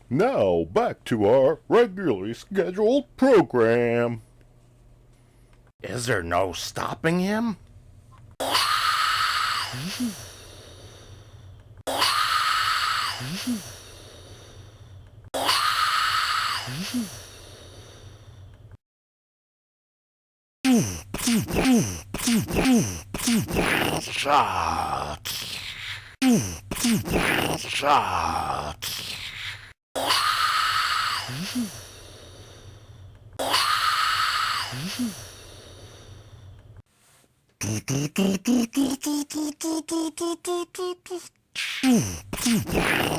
Now, back to our regularly scheduled program. Is there no stopping him? Shots. Shots.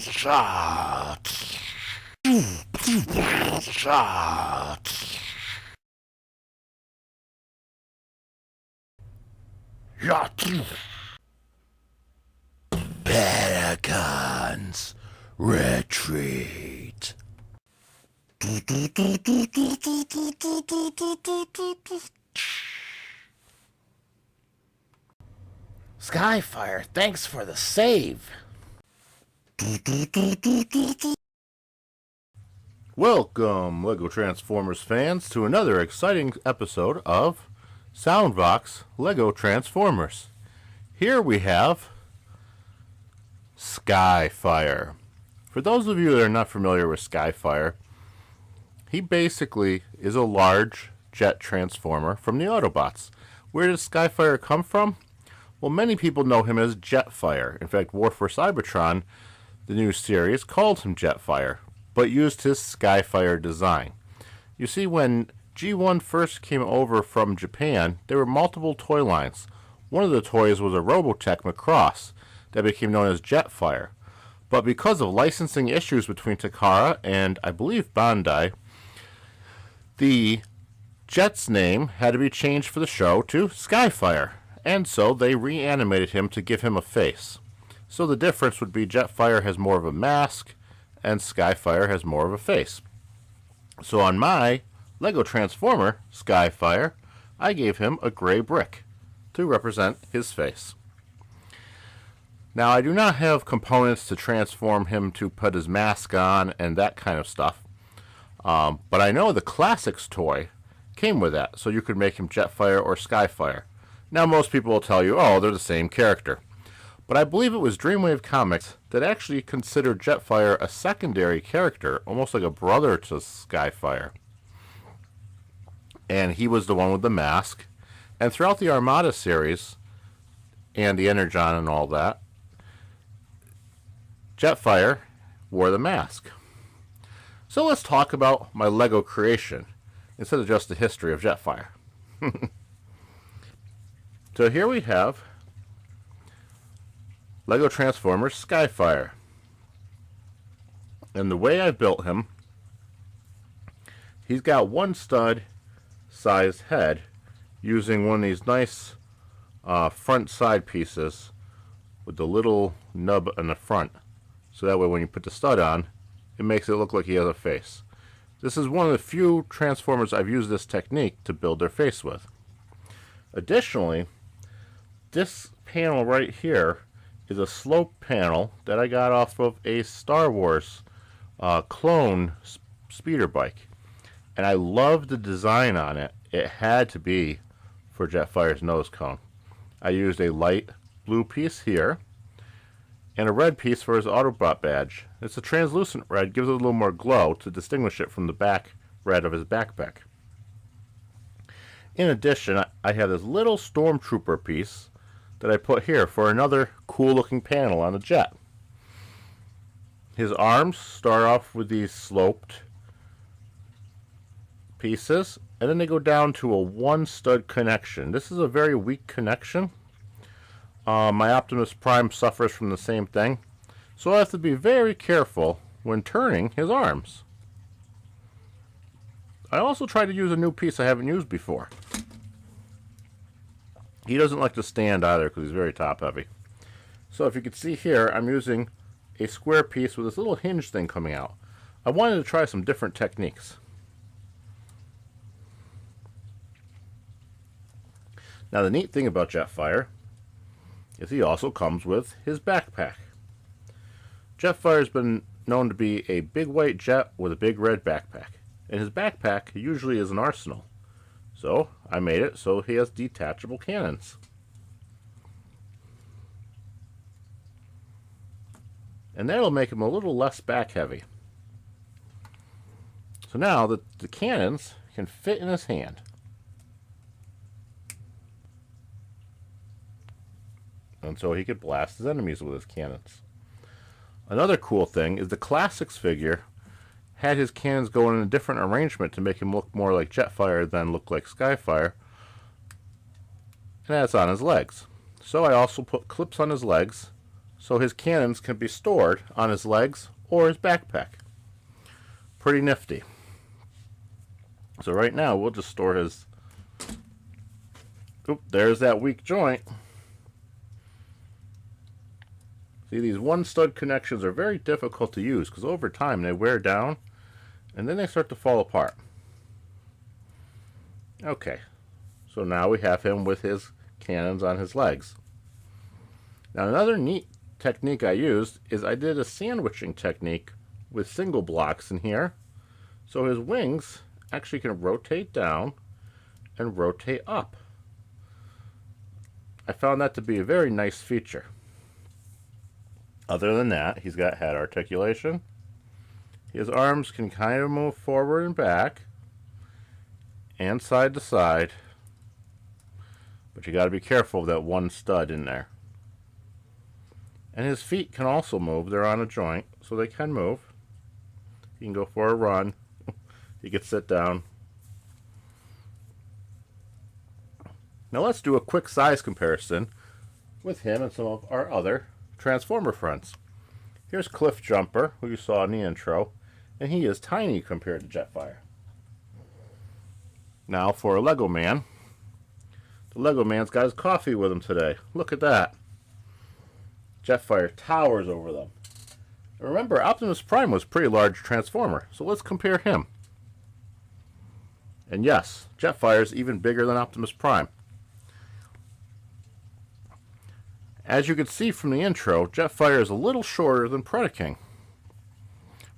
Shots. Shots. Shots. Pedicons, retreat. Skyfire, thanks for the save. Welcome, Legotransformers fans, to another exciting episode of Soundbox Legotransformers. Here we have Skyfire. For those of you that are not familiar with Skyfire, he basically is a large jet transformer from the Autobots. Where does Skyfire come from? Well, many people know him as Jetfire. In fact, War for Cybertron, the new series, called him Jetfire, but used his Skyfire design. You see, when G1 first came over from Japan, there were multiple toy lines. One of the toys was a Robotech Macross that became known as Jetfire. But because of licensing issues between Takara and, I believe, Bandai, the Jet's name had to be changed for the show to Skyfire, and so they reanimated him to give him a face. So the difference would be Jetfire has more of a mask, and Skyfire has more of a face. So on my Lego Transformer, Skyfire, I gave him a gray brick to represent his face. Now, I do not have components to transform him to put his mask on and that kind of stuff. But I know the Classics toy came with that, so you could make him Jetfire or Skyfire. Now, most people will tell you, oh, they're the same character. But I believe it was Dreamwave Comics that actually considered Jetfire a secondary character, almost like a brother to Skyfire. And he was the one with the mask. And throughout the Armada series, and the Energon and all that, Jetfire wore the mask. So let's talk about my Lego creation, instead of just the history of Jetfire. So here we have Lego Transformers Skyfire. And the way I built him, he's got one stud sized head using one of these nice front side pieces with the little nub in the front. So that way when you put the stud on, it makes it look like he has a face. This is one of the few Transformers I've used this technique to build their face with. Additionally, this panel right here is a slope panel that I got off of a Star Wars clone speeder bike. And I love the design on it. It had to be for Jetfire's nose cone. I used a light blue piece here and a red piece for his Autobot badge. It's a translucent red, gives it a little more glow to distinguish it from the back red of his backpack. In addition, I have this little Stormtrooper piece that I put here for another cool looking panel on the jet. His arms start off with these sloped pieces, and then they go down to a one stud connection. This is a very weak connection. My Optimus Prime suffers from the same thing, so I have to be very careful when turning his arms. I also try to use a new piece I haven't used before. He doesn't like to stand either because he's very top heavy. So if you can see here, I'm using a square piece with this little hinge thing coming out. I wanted to try some different techniques. Now the neat thing about Jetfire is he also comes with his backpack. Jetfire's been known to be a big white jet with a big red backpack. And his backpack usually is an arsenal. So I made it so he has detachable cannons. And that'll make him a little less back heavy. So now the cannons can fit in his hand. And so he could blast his enemies with his cannons. Another cool thing is the Classics figure had his cannons going in a different arrangement to make him look more like Jetfire than look like Skyfire. And that's on his legs. So I also put clips on his legs so his cannons can be stored on his legs or his backpack. Pretty nifty. So right now we'll just store his... Oop, there's that weak joint. See, these one stud connections are very difficult to use because over time they wear down and then they start to fall apart. Okay, so now we have him with his cannons on his legs. Now another neat technique I used is I did a sandwiching technique with single blocks in here, so his wings actually can rotate down and rotate up. I found that to be a very nice feature. Other than that, he's got head articulation. His arms can kind of move forward and back and side to side, but you got to be careful of that one stud in there. And his feet can also move. They're on a joint, so they can move. He can go for a run. He can sit down. Now let's do a quick size comparison with him and some of our other Transformer friends. Here's Cliff Jumper, who you saw in the intro, and he is tiny compared to Jetfire. Now for a Lego Man. The Lego Man's got his coffee with him today. Look at that. Jetfire towers over them. Remember, Optimus Prime was a pretty large Transformer, so let's compare him. And yes, Jetfire is even bigger than Optimus Prime. As you can see from the intro, Jetfire is a little shorter than Predaking.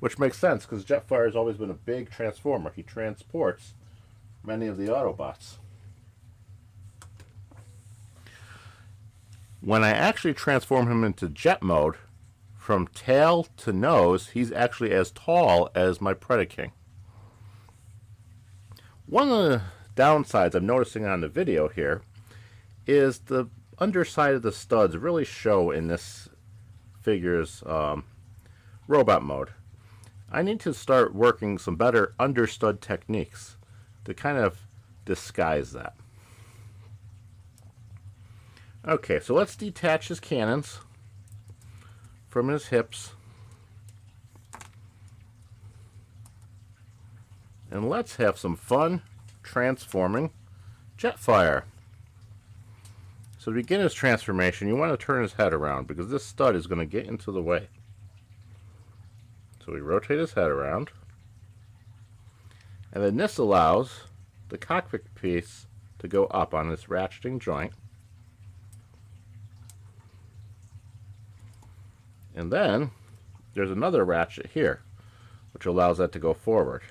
Which makes sense, because Jetfire has always been a big Transformer. He transports many of the Autobots. When I actually transform him into jet mode, from tail to nose, he's actually as tall as my Predaking. One of the downsides I'm noticing on the video here is the underside of the studs really show in this figure's robot mode. I need to start working some better understud techniques to kind of disguise that. Okay, so let's detach his cannons from his hips. And let's have some fun transforming Jetfire. So to begin his transformation, you want to turn his head around because this stud is going to get into the way. So we rotate his head around. And then this allows the cockpit piece to go up on this ratcheting joint. And then there's another ratchet here, which allows that to go forward.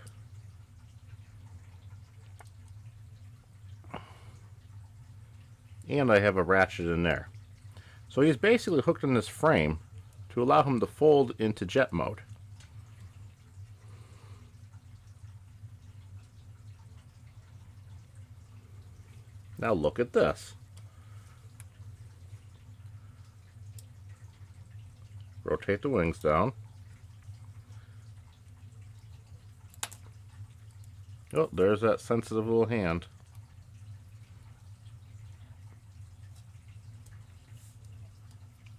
And I have a ratchet in there. So he's basically hooked in this frame to allow him to fold into jet mode. Now look at this. Rotate the wings down. Oh, there's that sensitive little hand.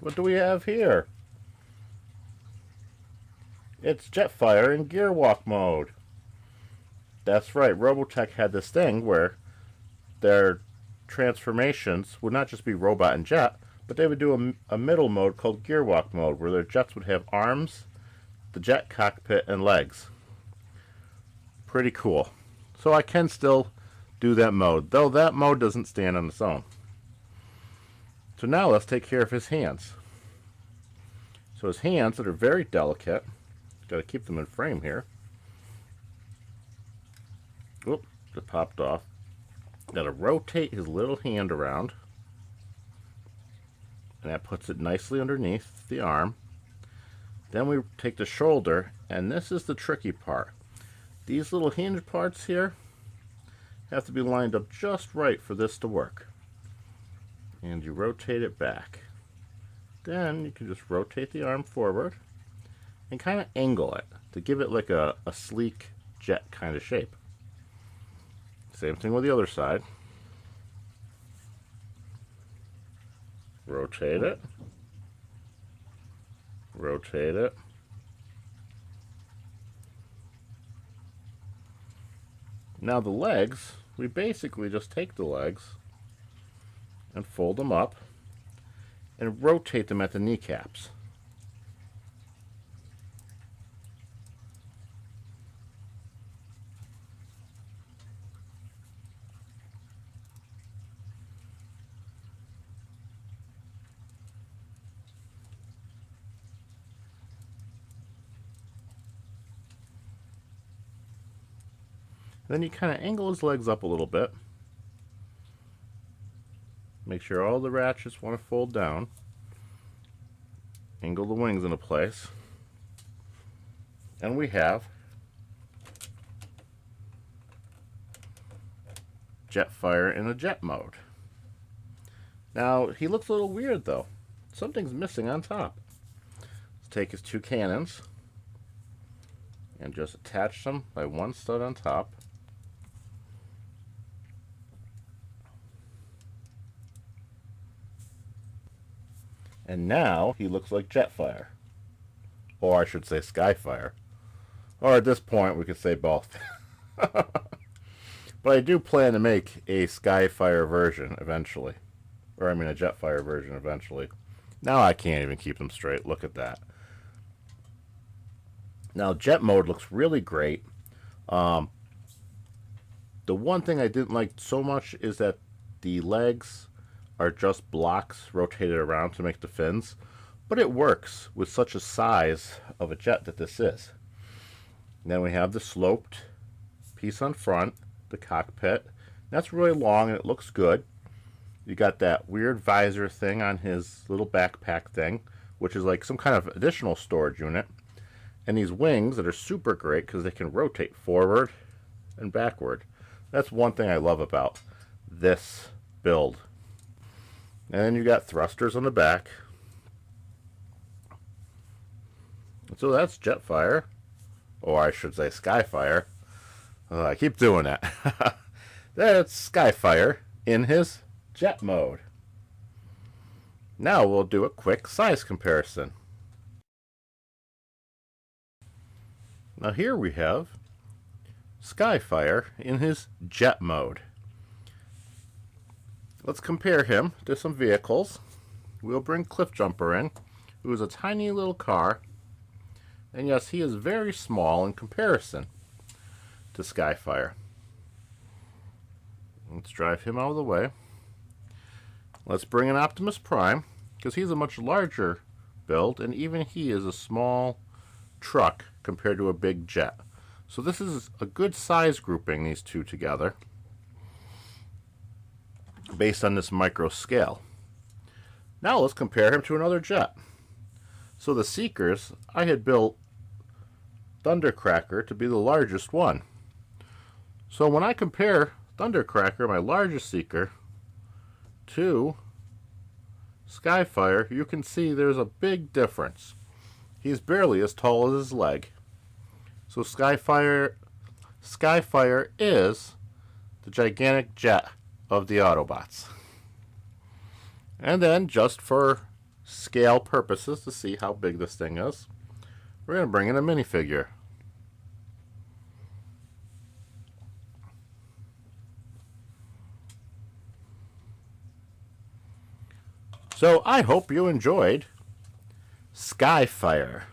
What do we have here? It's Jetfire in gear walk mode. That's right, Robotech had this thing where their transformations would not just be robot and jet, but they would do a middle mode called gear walk mode, where their jets would have arms, the jet cockpit, and legs. Pretty cool. So I can still do that mode, though that mode doesn't stand on its own. So now let's take care of his hands. So his hands that are very delicate, Got to keep them in frame here. Oop, it popped off. Got to rotate his little hand around. And that puts it nicely underneath the arm. Then we take the shoulder, and this is the tricky part. These little hinge parts here have to be lined up just right for this to work. And you rotate it back. Then you can just rotate the arm forward and kind of angle it to give it like a sleek jet kind of shape. Same thing with the other side. Rotate it. Rotate it. Now the legs, we basically just take the legs and fold them up and rotate them at the kneecaps. Then you kind of angle his legs up a little bit. Make sure all the ratchets want to fold down. Angle the wings into place. And we have Jetfire in a jet mode. Now, he looks a little weird though. Something's missing on top. Let's take his two cannons and just attach them by one stud on top. And now he looks like Jetfire. Or I should say Skyfire. Or at this point we could say both. But I do plan to make a Skyfire version eventually. Or I mean a Jetfire version eventually. Now I can't even keep them straight. Look at that. Now jet mode looks really great. The one thing I didn't like so much is that the legs are just blocks rotated around to make the fins, but it works with such a size of a jet that this is. Then we have the sloped piece on front, the cockpit. That's really long and it looks good. You got that weird visor thing on his little backpack thing, which is like some kind of additional storage unit. And these wings that are super great because they can rotate forward and backward. That's one thing I love about this build. And then you got thrusters on the back. So that's Jetfire. Or I should say Skyfire. I keep doing that. That's Skyfire in his jet mode. Now we'll do a quick size comparison. Now here we have Skyfire in his jet mode. Let's compare him to some vehicles. We'll bring Cliffjumper in, who is a tiny little car. And yes, he is very small in comparison to Skyfire. Let's drive him out of the way. Let's bring in Optimus Prime, because he's a much larger build, and even he is a small truck compared to a big jet. So this is a good size grouping, these two together, based on this micro scale. Now let's compare him to another jet. So the Seekers, I had built Thundercracker to be the largest one. So when I compare Thundercracker, my largest Seeker, to Skyfire, you can see there's a big difference. He's barely as tall as his leg. So Skyfire is the gigantic jet of the Autobots. And then, just for scale purposes, to see how big this thing is, we're going to bring in a minifigure. So I hope you enjoyed Skyfire.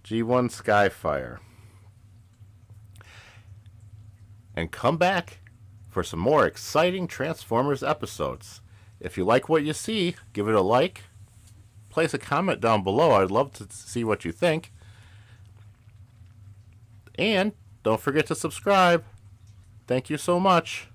G1 Skyfire. And come back for some more exciting Transformers episodes. If you like what you see, give it a like. Place a comment down below. I'd love to see what you think. And don't forget to subscribe. Thank you so much.